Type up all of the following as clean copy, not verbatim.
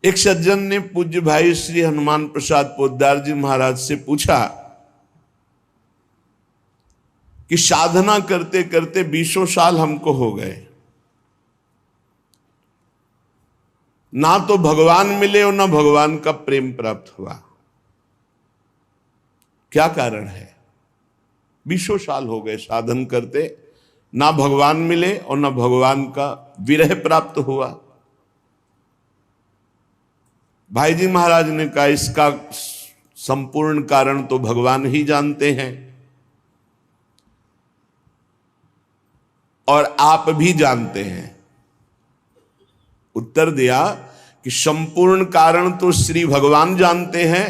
एक सज्जन ने पूज्य भाई श्री हनुमान प्रसाद पोद्दार जी महाराज से पूछा कि साधना करते करते 20 साल हमको हो गए, ना तो भगवान मिले और ना भगवान का प्रेम प्राप्त हुआ, क्या कारण है? 20 साल हो गए साधन करते, ना भगवान मिले और ना भगवान का विरह प्राप्त हुआ। भाई जी महाराज ने कहा इसका संपूर्ण कारण तो भगवान ही जानते हैं और आप भी जानते हैं। उत्तर दिया कि संपूर्ण कारण तो श्री भगवान जानते हैं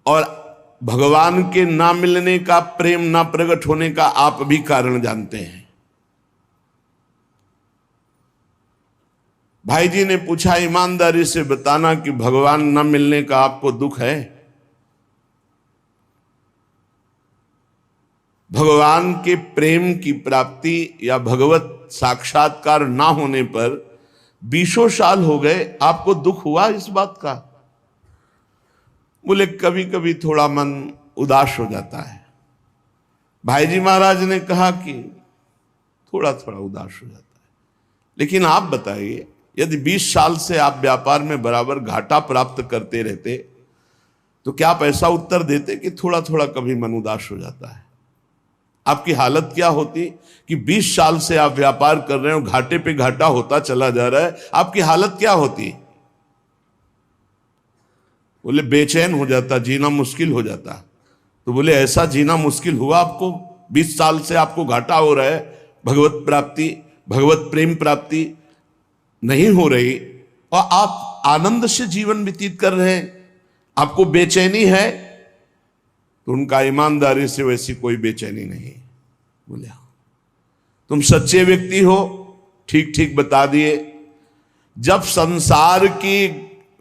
और भगवान के ना मिलने का, प्रेम ना प्रकट होने का आप भी कारण जानते हैं। भाई जी ने पूछा ईमानदारी से बताना कि भगवान ना मिलने का आपको दुख है? भगवान के प्रेम की प्राप्ति या भगवत साक्षात्कार ना होने पर 20 साल हो गए, आपको दुख हुआ इस बात का? बोले कभी कभी थोड़ा मन उदास हो जाता है। भाई जी महाराज ने कहा कि थोड़ा थोड़ा उदास हो जाता है, लेकिन आप बताइए यदि 20 साल से आप व्यापार में बराबर घाटा प्राप्त करते रहते तो क्या आप ऐसा उत्तर देते कि थोड़ा थोड़ा कभी मन उदास हो जाता है? आपकी हालत क्या होती कि 20 साल से आप व्यापार कर रहे हो, घाटे पे घाटा होता चला जा रहा है, आपकी हालत क्या होती? बोले बेचैन हो जाता, जीना मुश्किल हो जाता। तो बोले ऐसा जीना मुश्किल हुआ आपको? 20 साल से आपको घाटा हो रहा है, भगवत प्राप्ति, भगवत प्रेम प्राप्ति नहीं हो रही और आप आनंद से जीवन व्यतीत कर रहे हैं, आपको बेचैनी है? तो उनका ईमानदारी से वैसी कोई बेचैनी नहीं। बोले तुम सच्चे व्यक्ति हो, ठीक ठीक बता दिए। जब संसार की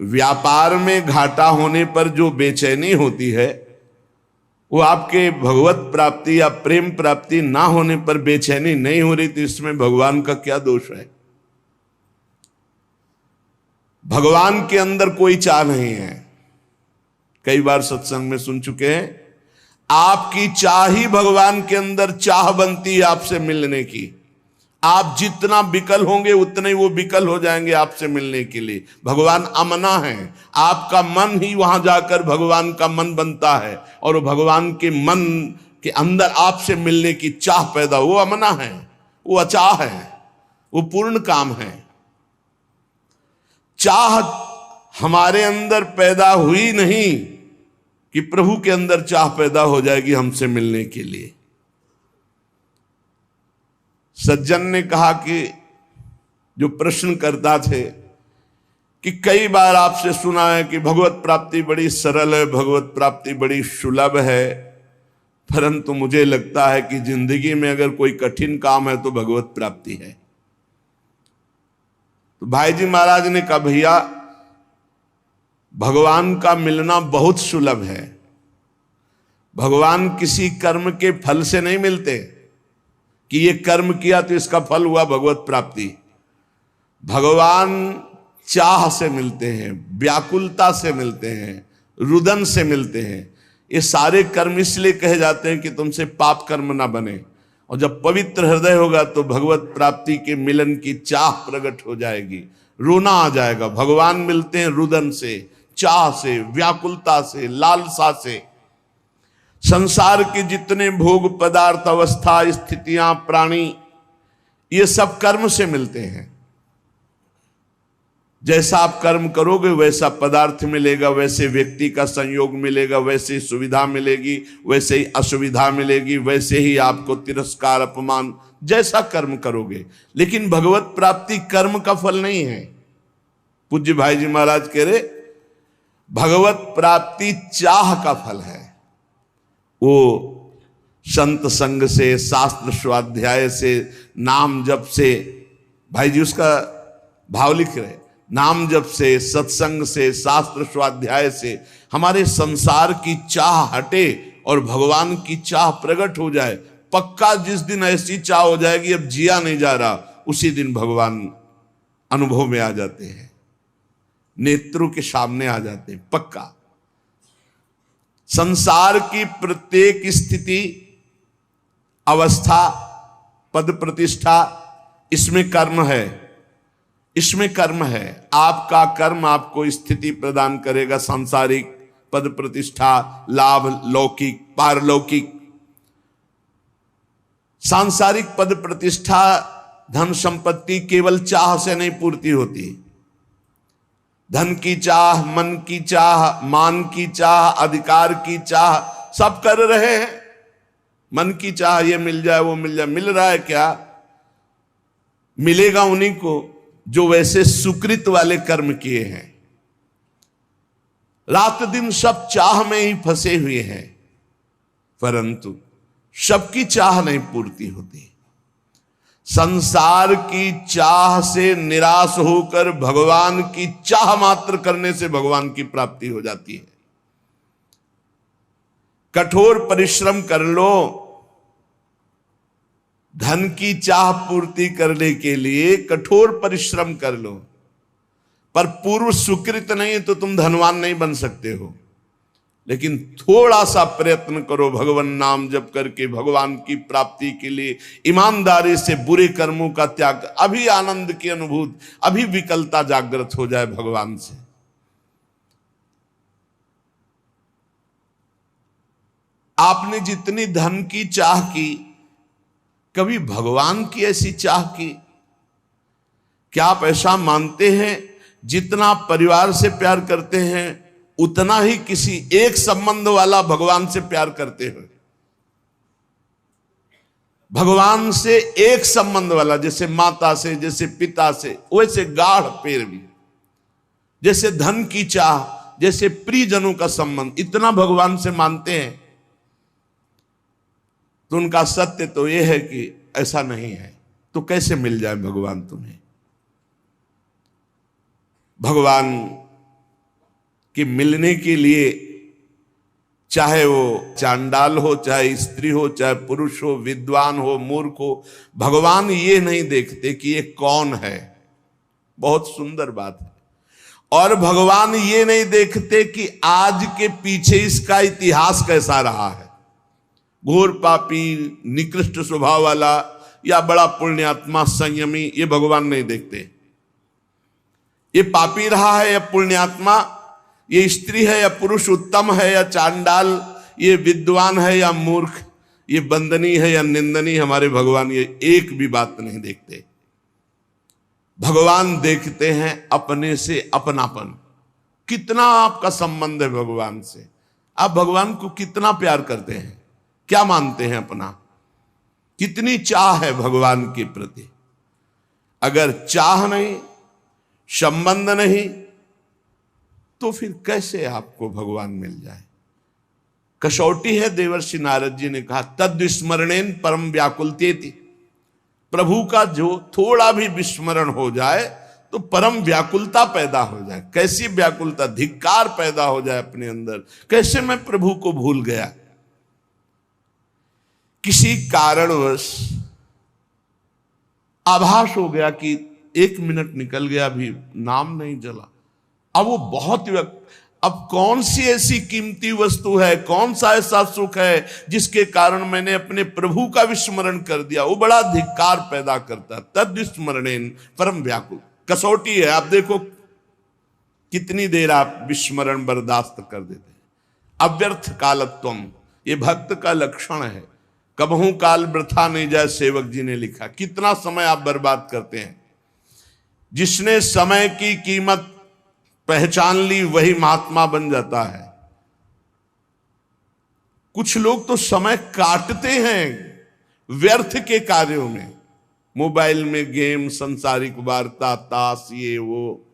व्यापार में घाटा होने पर जो बेचैनी होती है वो आपके भगवत प्राप्ति या प्रेम प्राप्ति ना होने पर बेचैनी नहीं हो रही, तो इसमें भगवान का क्या दोष है? भगवान के अंदर कोई चाह नहीं है। कई बार सत्संग में सुन चुके हैं, आपकी चाह ही भगवान के अंदर चाह बनती है आपसे मिलने की। आप जितना विकल होंगे उतने ही वो विकल हो जाएंगे आपसे मिलने के लिए। भगवान अमना है, आपका मन ही वहां जाकर भगवान का मन बनता है और वो भगवान के मन के अंदर आपसे मिलने की चाह पैदा, वो अमना है, वो अचाह है, वो पूर्ण काम है। चाह हमारे अंदर पैदा हुई नहीं कि प्रभु के अंदर चाह पैदा हो जाएगी हमसे मिलने के लिए। सज्जन ने कहा कि जो प्रश्न करता थे कि कई बार आपसे सुना है कि भगवत प्राप्ति बड़ी सरल है, भगवत प्राप्ति बड़ी सुलभ है, परंतु मुझे लगता है कि जिंदगी में अगर कोई कठिन काम है तो भगवत प्राप्ति है। तो भाई जी महाराज ने कहा भैया भगवान का मिलना बहुत सुलभ है। भगवान किसी कर्म के फल से नहीं मिलते कि ये कर्म किया तो इसका फल हुआ भगवत प्राप्ति। भगवान चाह से मिलते हैं, व्याकुलता से मिलते हैं, रुदन से मिलते हैं। ये सारे कर्म इसलिए कहे जाते हैं कि तुमसे पाप कर्म ना बने, और जब पवित्र हृदय होगा तो भगवत प्राप्ति के मिलन की चाह प्रकट हो जाएगी, रोना आ जाएगा। भगवान मिलते हैं रुदन से, चाह से, व्याकुलता से, लालसा से। संसार के जितने भोग पदार्थ, अवस्था, स्थितियां, प्राणी, ये सब कर्म से मिलते हैं। जैसा आप कर्म करोगे वैसा पदार्थ मिलेगा, वैसे व्यक्ति का संयोग मिलेगा, वैसे ही सुविधा मिलेगी, वैसे ही असुविधा मिलेगी, वैसे ही आपको तिरस्कार, अपमान, जैसा कर्म करोगे। लेकिन भगवत प्राप्ति कर्म का फल नहीं है। पूज्य भाई जी महाराज कह रहे भगवत प्राप्ति चाह का फल है। वो संत संग से, शास्त्र स्वाध्याय से, नाम जप से, भाई जी उसका भाव लिख रहे, नाम जप से, सत्संग से, शास्त्र स्वाध्याय से हमारे संसार की चाह हटे और भगवान की चाह प्रकट हो जाए। पक्का जिस दिन ऐसी चाह हो जाएगी अब जिया नहीं जा रहा, उसी दिन भगवान अनुभव में आ जाते हैं। नेत्रों के सामने आ जाते हैं पक्का। संसार की प्रत्येक स्थिति, अवस्था, पद प्रतिष्ठा, इसमें कर्म है, इसमें कर्म है। आपका कर्म आपको स्थिति प्रदान करेगा, सांसारिक पद प्रतिष्ठा, लाभ, लौकिक, पारलौकिक। सांसारिक पद प्रतिष्ठा, धन संपत्ति केवल चाह से नहीं पूर्ति होती। धन की चाह, मन की चाह, मान की चाह, अधिकार की चाह, सब कर रहे हैं। मन की चाह ये मिल जाए, वो मिल जाए, मिल रहा है क्या? मिलेगा उन्हीं को जो वैसे सुकृत वाले कर्म किए हैं। रात दिन सब चाह में ही फंसे हुए हैं, परंतु सबकी चाह नहीं पूर्ति होती। संसार की चाह से निराश होकर भगवान की चाह मात्र करने से भगवान की प्राप्ति हो जाती है। कठोर परिश्रम कर लो, धन की चाह पूर्ति करने के लिए कठोर परिश्रम कर लो, पर पूर्व सुकृत नहीं तो तुम धनवान नहीं बन सकते हो। लेकिन थोड़ा सा प्रयत्न करो भगवान नाम जप करके भगवान की प्राप्ति के लिए, ईमानदारी से बुरे कर्मों का त्याग, अभी आनंद की अनुभूति, अभी विकलता जागृत हो जाए भगवान से। आपने जितनी धन की चाह की, कभी भगवान की ऐसी चाह की? क्या आप ऐसा मानते हैं जितना परिवार से प्यार करते हैं उतना ही किसी एक संबंध वाला भगवान से प्यार करते हो? भगवान से एक संबंध वाला, जैसे माता से, जैसे पिता से, वैसे गाढ़ प्रेम भी, जैसे धन की चाह, जैसे प्रियजनों का संबंध, इतना भगवान से मानते हैं। तो उनका सत्य तो यह है कि ऐसा नहीं है। तो कैसे मिल जाए भगवान तुम्हें? भगवान के मिलने के लिए, चाहे वो चांडाल हो, चाहे स्त्री हो, चाहे पुरुष हो, विद्वान हो, मूर्ख हो, भगवान ये नहीं देखते कि ये कौन है। बहुत सुंदर बात है। और भगवान ये नहीं देखते कि आज के पीछे इसका इतिहास कैसा रहा है, घोर पापी, निकृष्ट स्वभाव वाला या बड़ा पुण्यात्मा, संयमी, ये भगवान नहीं देखते। ये पापी रहा है या पुण्यात्मा, ये स्त्री है या पुरुष उत्तम है या चांडाल, ये विद्वान है या मूर्ख, ये वंदनीय है या निंदनीय, हमारे भगवान ये एक भी बात नहीं देखते। भगवान देखते हैं अपने से अपनापन। कितना आपका संबंध है भगवान से, आप भगवान को कितना प्यार करते हैं, क्या मानते हैं अपना, कितनी चाह है भगवान के प्रति। अगर चाह नहीं, संबंध नहीं, तो फिर कैसे आपको भगवान मिल जाए? कसौटी है। देवर्षि नारद जी ने कहा, तद विस्मरणेन परम व्याकुलतेति। प्रभु का जो थोड़ा भी विस्मरण हो जाए तो परम व्याकुलता पैदा हो जाए। कैसी व्याकुलता? धिक्कार पैदा हो जाए अपने अंदर, कैसे मैं प्रभु को भूल गया। किसी कारणवश आभास हो गया कि 1 मिनट निकल गया, अभी नाम नहीं चला। अब वो बहुत, अब कौन सी ऐसी कीमती वस्तु है, कौन सा ऐसा सुख है जिसके कारण मैंने अपने प्रभु का विस्मरण कर दिया? वो बड़ा धिक्कार पैदा करता। तद विस्मरणेन परम व्याकुल। कसौटी है। आप देखो कितनी देर आप विस्मरण बर्दाश्त कर देते हैं। अव्यर्थ कालत्वम, ये भक्त का लक्षण है। कबहू काल वृथा नहीं जाए, सेवक जी ने लिखा। कितना समय आप बर्बाद करते हैं। जिसने समय की कीमत पहचान ली वही महात्मा बन जाता है। कुछ लोग तो समय काटते हैं व्यर्थ के कार्यों में, मोबाइल में गेम, संसारिक वार्ता, ताश, ये वो।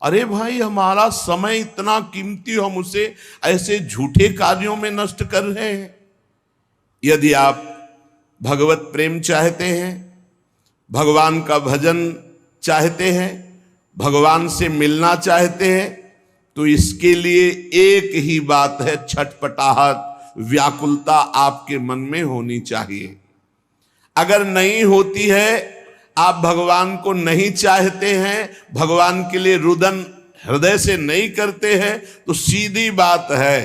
अरे भाई, हमारा समय इतना कीमती, हम उसे ऐसे झूठे कार्यों में नष्ट कर रहे हैं। यदि आप भगवत प्रेम चाहते हैं, भगवान का भजन चाहते हैं, भगवान से मिलना चाहते हैं, तो इसके लिए एक ही बात है, छटपटाहट, व्याकुलता आपके मन में होनी चाहिए। अगर नहीं होती है, आप भगवान को नहीं चाहते हैं, भगवान के लिए रुदन हृदय से नहीं करते हैं, तो सीधी बात है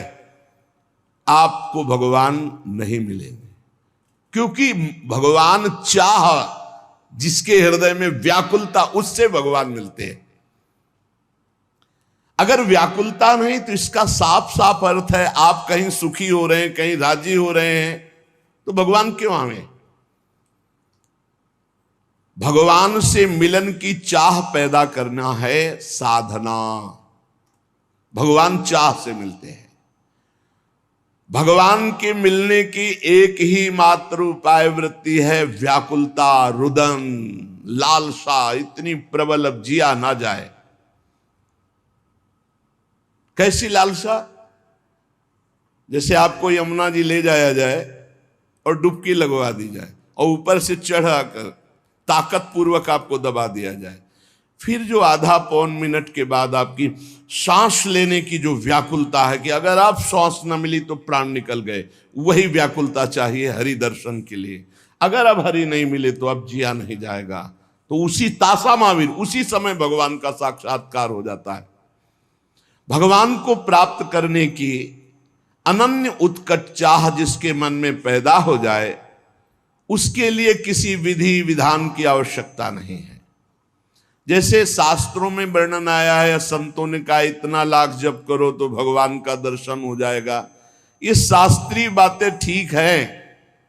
आपको भगवान नहीं मिलेंगे। क्योंकि भगवान चाह, जिसके हृदय में व्याकुलता, उससे भगवान मिलते हैं। अगर व्याकुलता नहीं तो इसका साफ साफ अर्थ है आप कहीं सुखी हो रहे हैं, कहीं राजी हो रहे हैं, तो भगवान क्यों आवे? भगवान से मिलन की चाह पैदा करना है साधना। भगवान चाह से मिलते हैं। भगवान के मिलने की एक ही मात्र उपाय वृत्ति है व्याकुलता, रुदन, लालसा इतनी प्रबल अब जिया ना जाए। कैसी लालसा? जैसे आपको यमुना जी ले जाया जाए और डुबकी लगवा दी जाए और ऊपर से चढ़ाकर ताकत पूर्वक आपको दबा दिया जाए, फिर जो आधा पौन मिनट के बाद आपकी सांस लेने की जो व्याकुलता है कि अगर आप सांस न मिली तो प्राण निकल गए, वही व्याकुलता चाहिए हरि दर्शन के लिए। अगर अब हरि नहीं मिले तो अब जिया नहीं जाएगा। तो उसी तासा महावीर, उसी समय भगवान का साक्षात्कार हो जाता है। भगवान को प्राप्त करने की अनन्य उत्कट चाह जिसके मन में पैदा हो जाए, उसके लिए किसी विधि विधान की आवश्यकता नहीं है। जैसे शास्त्रों में वर्णन आया है, संतों ने कहा इतना लाख जप करो तो भगवान का दर्शन हो जाएगा। ये शास्त्रीय बातें ठीक है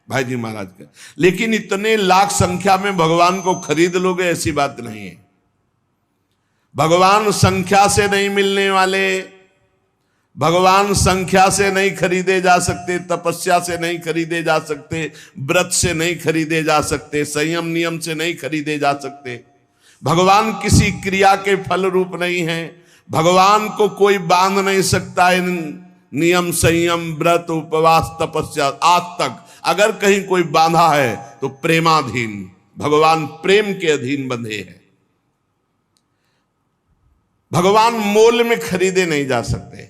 भाई जी महाराज का, लेकिन इतने लाख संख्या में भगवान को खरीद लोगे, ऐसी बात नहीं है। भगवान संख्या से नहीं मिलने वाले, भगवान संख्या से नहीं खरीदे जा सकते, तपस्या से नहीं खरीदे जा सकते, व्रत से नहीं खरीदे जा सकते, संयम नियम से नहीं खरीदे जा सकते। भगवान किसी क्रिया के फल रूप नहीं है। भगवान को कोई बांध नहीं सकता इन नियम, संयम, व्रत, उपवास, तपस्या। आज तक अगर कहीं कोई बांधा है तो प्रेमाधीन, भगवान प्रेम के अधीन बंधे हैं। भगवान मोल में खरीदे नहीं जा सकते।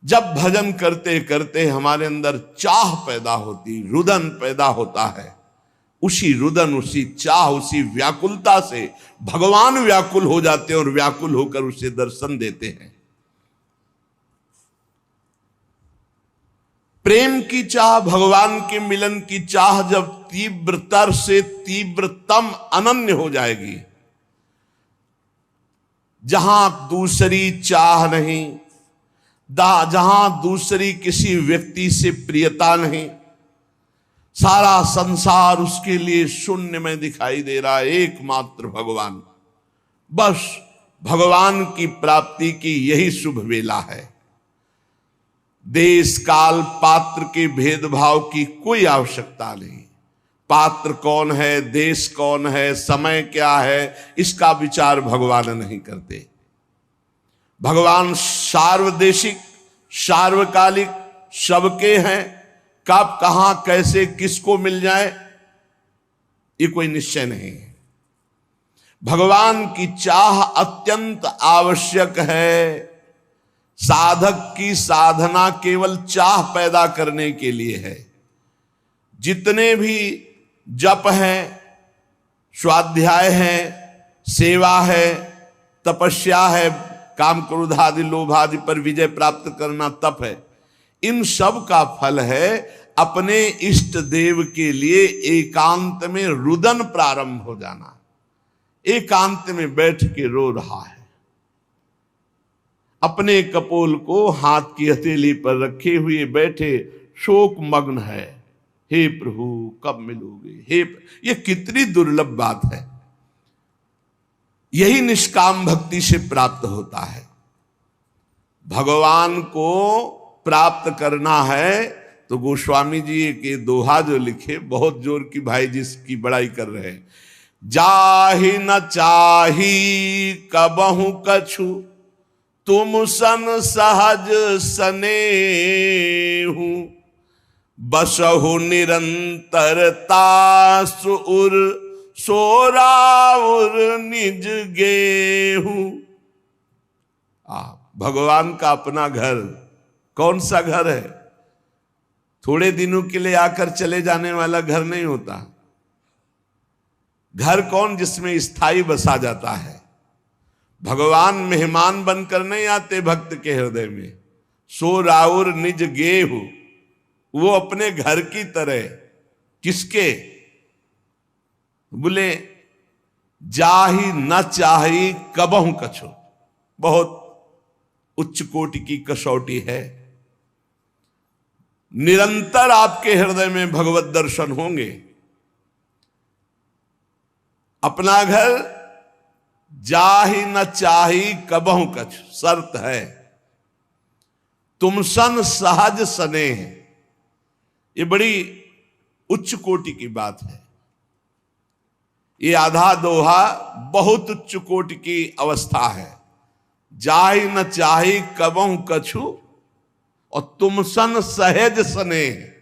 जब भजन करते करते हमारे अंदर चाह पैदा होती, रुदन पैदा होता है, उसी रुदन, उसी चाह, उसी व्याकुलता से भगवान व्याकुल हो जाते हैं और व्याकुल होकर उसे दर्शन देते हैं। प्रेम की चाह, भगवान के मिलन की चाह जब तीव्रतर से तीव्रतम अनन्य हो जाएगी, जहां दूसरी चाह नहीं, जहां दूसरी किसी व्यक्ति से प्रियता नहीं, सारा संसार उसके लिए शून्य में दिखाई दे रहा है, एकमात्र भगवान। बस भगवान की प्राप्ति की यही शुभ वेला है। देश काल पात्र के भेदभाव की कोई आवश्यकता नहीं। पात्र कौन है, देश कौन है, समय क्या है, इसका विचार भगवान नहीं करते। भगवान सार्वदेशिक, सार्वकालिक, सबके हैं। कब, कहां, कैसे, किसको मिल जाए, ये कोई निश्चय नहीं है। भगवान की चाह अत्यंत आवश्यक है। साधक की साधना केवल चाह पैदा करने के लिए है। जितने भी जप हैं, स्वाध्याय है, सेवा है, तपस्या है, काम क्रोध आदि लोभ आदि पर विजय प्राप्त करना तप है, इन सब का फल है अपने इष्ट देव के लिए एकांत में रुदन प्रारंभ हो जाना। एकांत में बैठ के रो रहा है, अपने कपोल को हाथ की हथेली पर रखे हुए बैठे शोक मग्न है। हे प्रभु कब मिलोगे, हे ये कितनी दुर्लभ बात है। यही निष्काम भक्ति से प्राप्त होता है। भगवान को प्राप्त करना है तो गोस्वामी जी के दोहा जो लिखे, बहुत जोर की भाई जिसकी बड़ाई कर रहे हैं। जाहि न चाही कबहु कछु, तुम सन सहज सनेहु, बसहु निरंतरता सुर सोराउर निज गेहूं। भगवान का अपना घर कौन सा घर है? थोड़े दिनों के लिए आकर चले जाने वाला घर नहीं होता। घर कौन जिसमें स्थायी बसा जाता है। भगवान मेहमान बनकर नहीं आते भक्त के हृदय में। सो राउर निज गेहु, वो अपने घर की तरह। किसके? बोले जाही न चाही कबहु कछु। बहुत उच्च कोटि की कसौटी है। निरंतर आपके हृदय में भगवत दर्शन होंगे। अपना घर जाही न चाही कबहु कछु, शर्त है। तुम सन सहज स्नेह, ये बड़ी उच्च कोटि की बात है। ये आधा दोहा बहुत उच्च कोटि की अवस्था है। जाही न चाही कबहु कछु और तुम सन सहज स्नेह,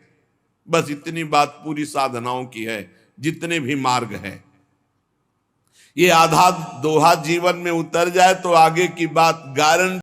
बस इतनी बात पूरी साधनाओं की है, जितने भी मार्ग हैं। ये आधा दोहा जीवन में उतर जाए तो आगे की बात गारंटी